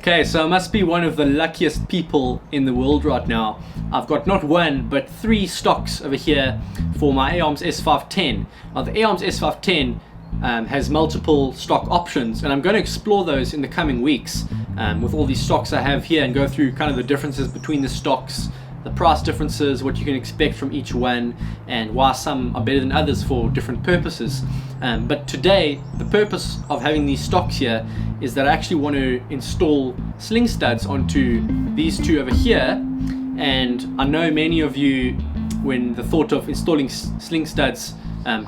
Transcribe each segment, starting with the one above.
Okay, so I must be one of the luckiest people in the world right now. I've got not one, but 3 stocks over here for my AARMS S510. Now the AARMS S510 has multiple stock options, and I'm going to explore those in the coming weeks with all these stocks I have here and go through kind of the differences between the stocks, the price differences, what you can expect from each one, and why some are better than others for different purposes. But today, the purpose of having these stocks here is that I actually want to install sling studs onto these 2 over here. And I know many of you, when the thought of installing sling studs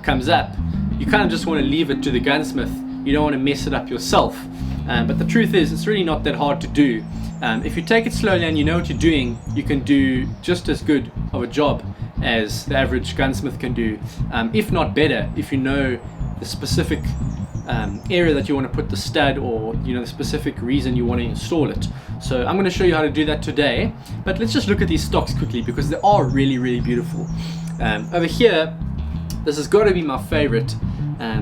comes up, you kind of just want to leave it to the gunsmith. You don't want to mess it up yourself. But the truth is, it's really not that hard to do. If you take it slowly and you know what you're doing, you can do just as good of a job as the average gunsmith can do, if not better, if you know the specific area that you want to put the stud, or the specific reason you want to install it. So I'm going to show you how to do that today, but let's just look at these stocks quickly because they are really beautiful. Over here, this has got to be my favorite.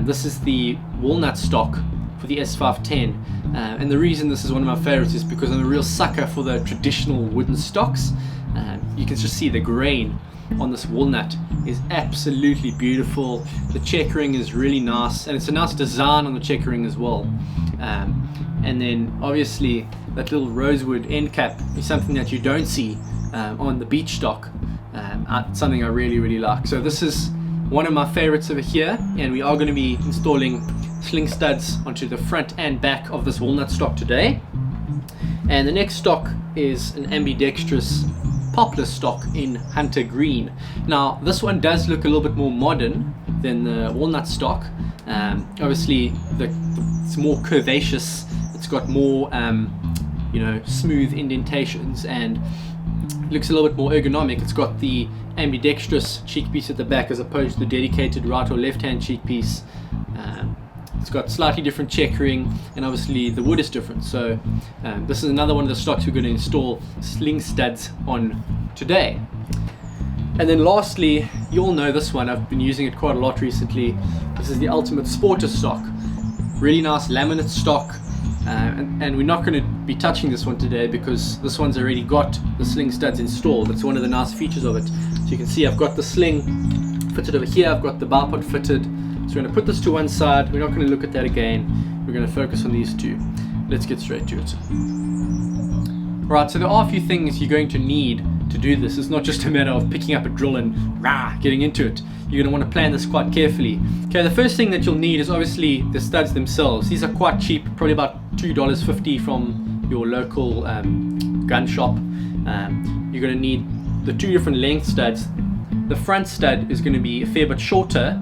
This is the walnut stock for the S510, and the reason this is one of my favorites is because I'm a real sucker for the traditional wooden stocks. You can just see the grain on this walnut is absolutely beautiful. The checkering is really nice, and it's a nice design on the checkering as well. And then obviously that little rosewood end cap is something that you don't see on the beech stock. Something I really like. So this is one of my favorites over here, and we are going to be installing sling studs onto the front and back of this walnut stock today. And the next stock is an ambidextrous poplar stock in hunter green. Now this one does look a little bit more modern than the walnut stock. Obviously it's more curvaceous, it's got more smooth indentations, and looks a little bit more ergonomic. It's got the ambidextrous cheek piece at the back as opposed to the dedicated right or left hand cheek piece. It's got slightly different checkering, and obviously the wood is different. So this is another one of the stocks we're going to install sling studs on today. And then lastly, you all know this one, I've been using it quite a lot recently. This is the Ultimate Sporter stock. Really nice laminate stock, and we're not going to be touching this one today because this one's already got the sling studs installed. That's one of the nice features of it. So you can see I've got the sling fitted over here, I've got the bipod fitted. So we're going to put this to one side. We're not going to look at that again. We're going to focus on these 2. Let's get straight to it. Right, so there are a few things you're going to need to do this. It's not just a matter of picking up a drill and getting into it. You're going to want to plan this quite carefully. Okay, the first thing that you'll need is obviously the studs themselves. These are quite cheap, probably about $2.50 from your local gun shop. You're going to need the 2 different length studs. The front stud is going to be a fair bit shorter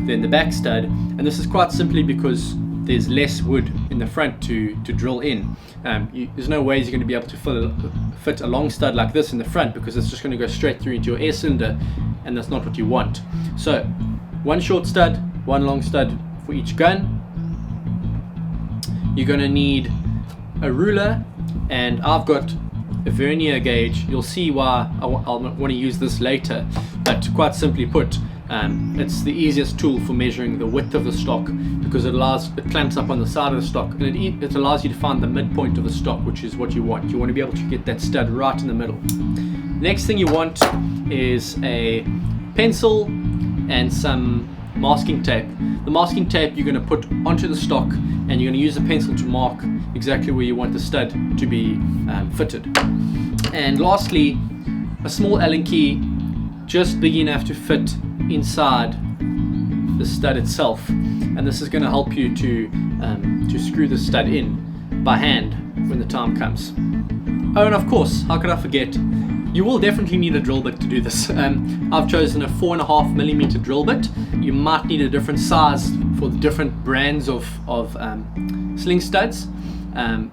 than the back stud, and this is quite simply because there's less wood in the front to drill in. There's no ways you're going to be able to fit a long stud like this in the front, because it's just going to go straight through into your air cylinder, and that's not what you want. So 1 short stud, 1 long stud for each gun. You're going to need a ruler, and I've got a vernier gauge. You'll see why I'll want to use this later, but quite simply put, it's the easiest tool for measuring the width of the stock, because it clamps up on the side of the stock, and it allows you to find the midpoint of the stock, which is what you want. You want to be able to get that stud right in the middle. Next thing you want is a pencil and some masking tape. The masking tape you're going to put onto the stock, and you're going to use the pencil to mark exactly where you want the stud to be fitted. And lastly, a small Allen key, just big enough to fit inside the stud itself, and this is going to help you to screw the stud in by hand when the time comes. Oh, and of course, how could I forget, you will definitely need a drill bit to do this. I've chosen a 4.5mm drill bit. You might need a different size for the different brands of sling studs,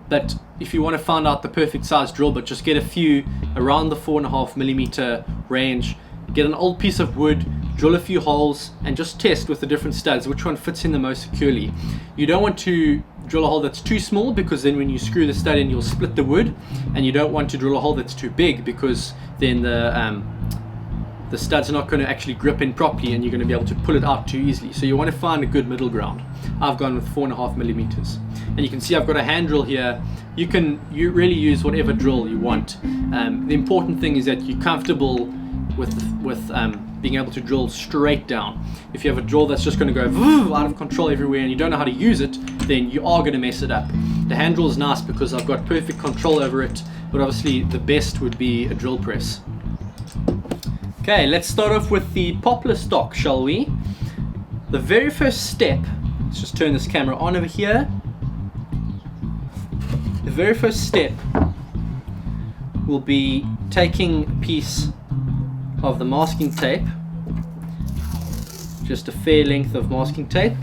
but if you want to find out the perfect size drill bit, just get a few around the 4.5mm range. Get an old piece of wood, drill a few holes, and just test with the different studs which one fits in the most securely. You don't want to drill a hole that's too small, because then when you screw the stud in, you'll split the wood, and you don't want to drill a hole that's too big, because then the stud's not going to actually grip in properly, and you're going to be able to pull it out too easily. So you want to find a good middle ground. I've gone with 4.5mm. and you can see I've got a hand drill here. You really use whatever drill you want. The important thing is that you're comfortable with being able to drill straight down. If you have a drill that's just going to go out of control everywhere and you don't know how to use it, then you are going to mess it up. The hand drill is nice because I've got perfect control over it, but obviously the best would be a drill press. Okay, let's start off with the poplar stock, shall we? The very first step, let's just turn this camera on over here. The very first step will be taking a piece of the masking tape, just a fair length of masking tape,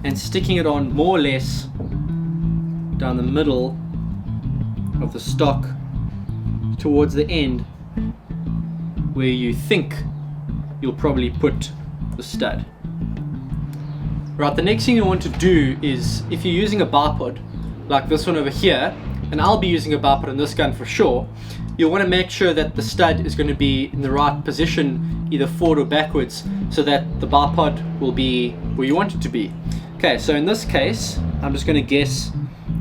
and sticking it on more or less down the middle of the stock towards the end where you think you'll probably put the stud. Right, the next thing you want to do is, if you're using a bipod like this one over here, and I'll be using a bipod on this gun for sure, you'll want to make sure that the stud is going to be in the right position, either forward or backwards, so that the bipod will be where you want it to be. Okay, so in this case, I'm just going to guess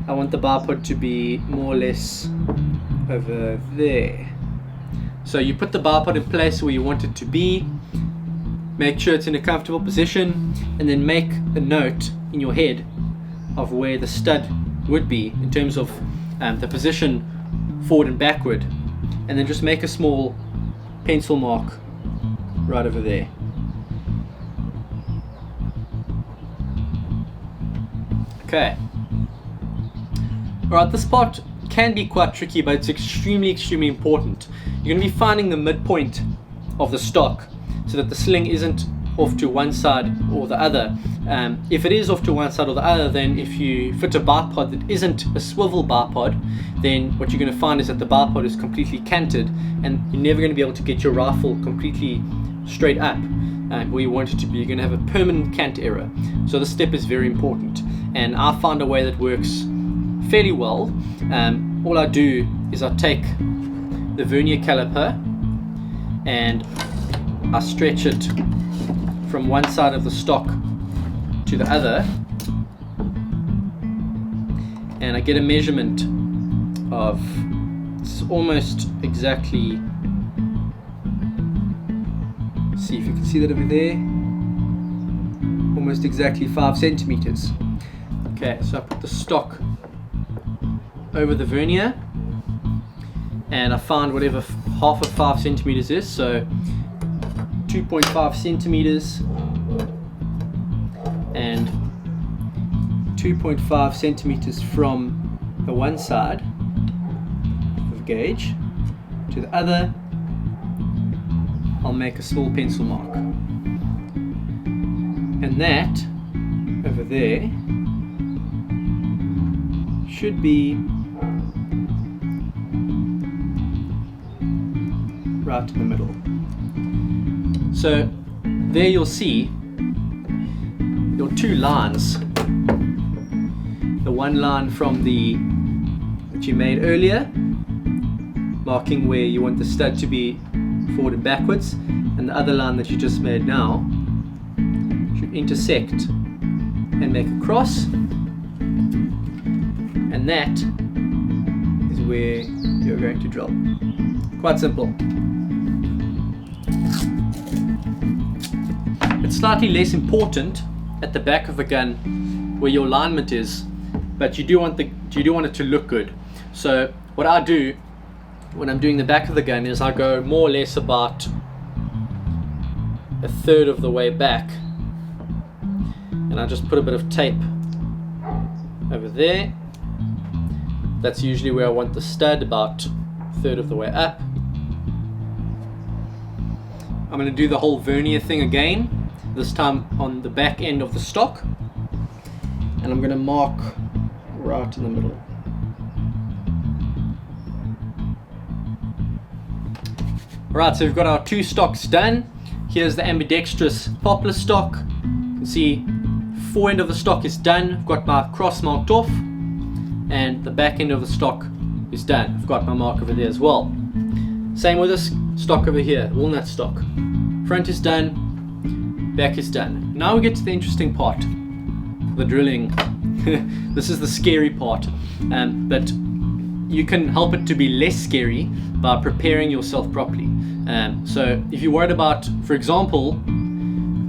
I want the bipod to be more or less over there. So you put the bipod in place where you want it to be, make sure it's in a comfortable position, and then make a note in your head of where the stud would be in terms of the position forward and backward, and then just make a small pencil mark right over there. Okay. Alright, this part can be quite tricky, but it's extremely important. You're going to be finding the midpoint of the stock so that the sling isn't off to one side or the other. If it is off to one side or the other, then if you fit a bipod that isn't a swivel bipod, then what you're going to find is that the bipod is completely canted, and you're never going to be able to get your rifle completely straight up where you want it to be. You're going to have a permanent cant error. So this step is very important, and I found a way that works fairly well. All I do is I take the vernier caliper and I stretch it from one side of the stock to the other, and I get a measurement of, it's almost exactly, see if you can see that over there, almost exactly 5 centimeters. Okay, so I put the stock over the vernier and I find whatever half of 5 centimeters is, so 2.5 centimeters and 2.5 centimeters from the one side of the gauge to the other. I'll make a small pencil mark, and that over there should be right in the middle. So there you'll see your two lines. The one line from that you made earlier, marking where you want the stud to be forward and backwards, and the other line that you just made now should intersect and make a cross, and that is where you're going to drill. Quite simple. It's slightly less important at the back of the gun where your alignment is, but you do want it to look good. So what I do when I'm doing the back of the gun is I go more or less about a third of the way back, and I just put a bit of tape over there. That's usually where I want the stud, about a third of the way up. I'm going to do the whole vernier thing again, this time on the back end of the stock, and I'm going to mark right in the middle. Alright, so we've got our two stocks done. Here's the ambidextrous poplar stock. You can see fore end of the stock is done. I've got my cross marked off, and the back end of the stock is done. I've got my mark over there as well. Same with this stock over here, walnut stock. Front is done, back is done. Now we get to the interesting part. the drilling. This is the scary part, but you can help it to be less scary by preparing yourself properly. So if you're worried about, for example,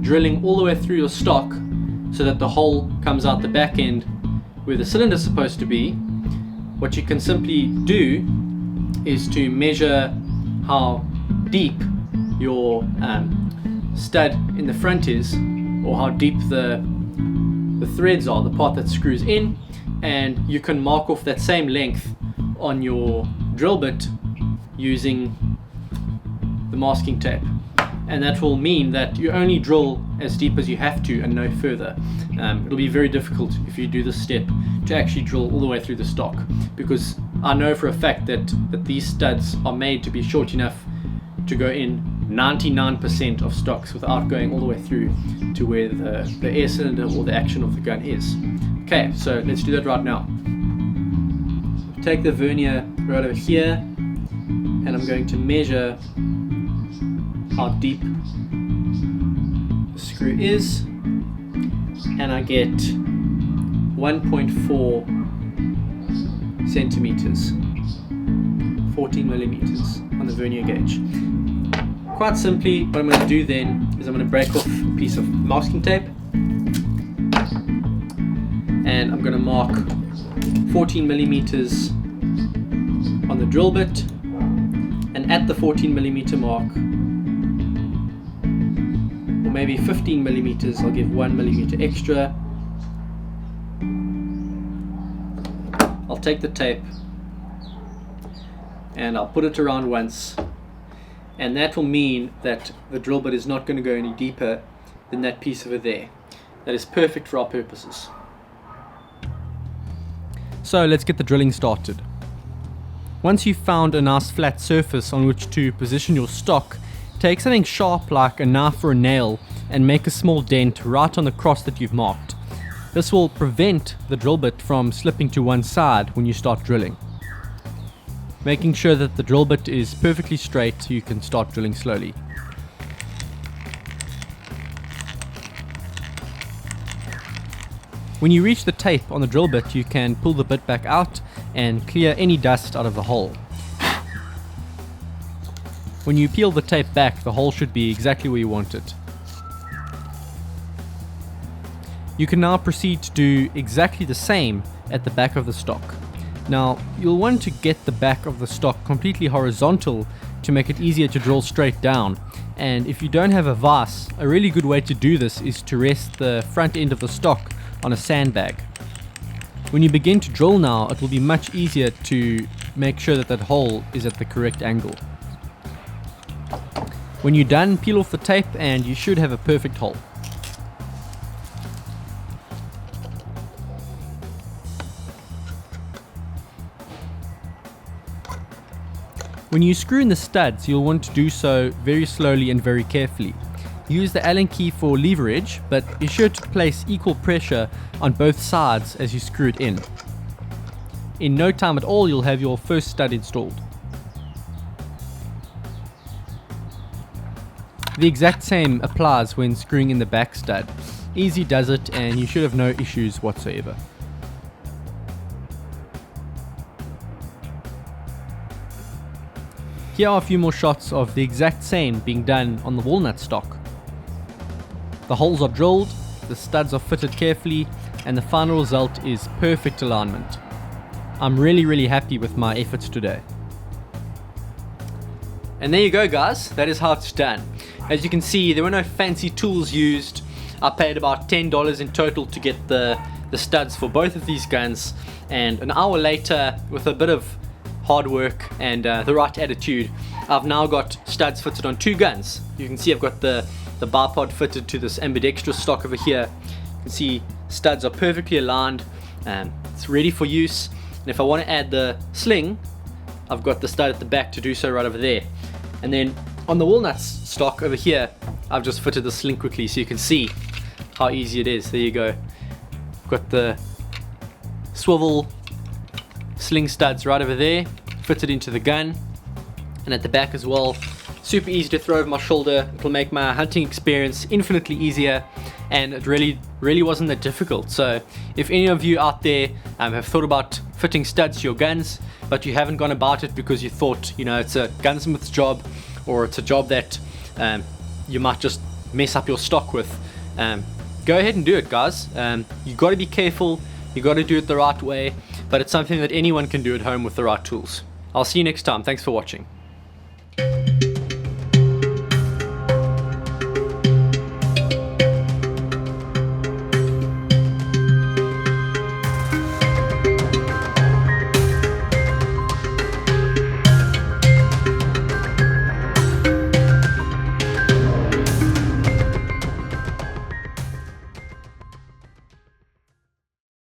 drilling all the way through your stock so that the hole comes out the back end where the cylinder is supposed to be, what you can simply do is to measure how deep your stud in the front is, or how deep the threads are, the part that screws in, and you can mark off that same length on your drill bit using the masking tape, and that will mean that you only drill as deep as you have to and no further. It'll be very difficult if you do this step to actually drill all the way through the stock, because I know for a fact that these studs are made to be short enough to go in 99% of stocks without going all the way through to where the air cylinder or the action of the gun is. Okay, so let's do that right now. Take the vernier right over here, and I'm going to measure how deep the screw is, and I get 1.4 centimeters, 14 millimeters on the vernier gauge. Quite simply, what I'm going to do then is I'm going to break off a piece of masking tape, and I'm going to mark 14 millimeters on the drill bit, and at the 14 millimeter mark, or maybe 15 millimeters, I'll give 1 millimeter extra. I'll take the tape and I'll put it around once, and that will mean that the drill bit is not going to go any deeper than that piece over there. That is perfect for our purposes. So let's get the drilling started. Once you've found a nice flat surface on which to position your stock, take something sharp like a knife or a nail and make a small dent right on the cross that you've marked. This will prevent the drill bit from slipping to one side when you start drilling. Making sure that the drill bit is perfectly straight so you can start drilling slowly. When you reach the tape on the drill bit, you can pull the bit back out and clear any dust out of the hole. When you peel the tape back, the hole should be exactly where you want it. You can now proceed to do exactly the same at the back of the stock. Now, you'll want to get the back of the stock completely horizontal to make it easier to drill straight down. And if you don't have a vise, a really good way to do this is to rest the front end of the stock on a sandbag. When you begin to drill now, it will be much easier to make sure that hole is at the correct angle. When you're done, peel off the tape and you should have a perfect hole. When you screw in the studs, you'll want to do so very slowly and very carefully. Use the Allen key for leverage, but be sure to place equal pressure on both sides as you screw it in. In no time at all, you'll have your first stud installed. The exact same applies when screwing in the back stud. Easy does it, and you should have no issues whatsoever. Here are a few more shots of the exact same being done on the walnut stock. The holes are drilled, the studs are fitted carefully, and the final result is perfect alignment. I'm really happy with my efforts today. And there you go, guys, that is how it's done. As you can see, there were no fancy tools used. I paid about $10 in total to get the studs for both of these guns, and an hour later, with a bit of hard work and the right attitude, I've now got studs fitted on two guns. You can see I've got the bipod fitted to this ambidextrous stock over here. You can see studs are perfectly aligned, it's ready for use, and if I want to add the sling, I've got the stud at the back to do so right over there. And then on the walnut stock over here, I've just fitted the sling quickly so you can see how easy it is. There you go. I've got the swivel sling studs right over there, fitted into the gun, and at the back as well, super easy to throw over my shoulder. It'll make my hunting experience infinitely easier, and it really wasn't that difficult. So if any of you out there have thought about fitting studs to your guns, but you haven't gone about it because you thought, you know, it's a gunsmith's job, or it's a job that you might just mess up your stock with, go ahead and do it, guys. You got to be careful, you got to do it the right way, but it's something that anyone can do at home with the right tools. I'll see you next time. Thanks for watching.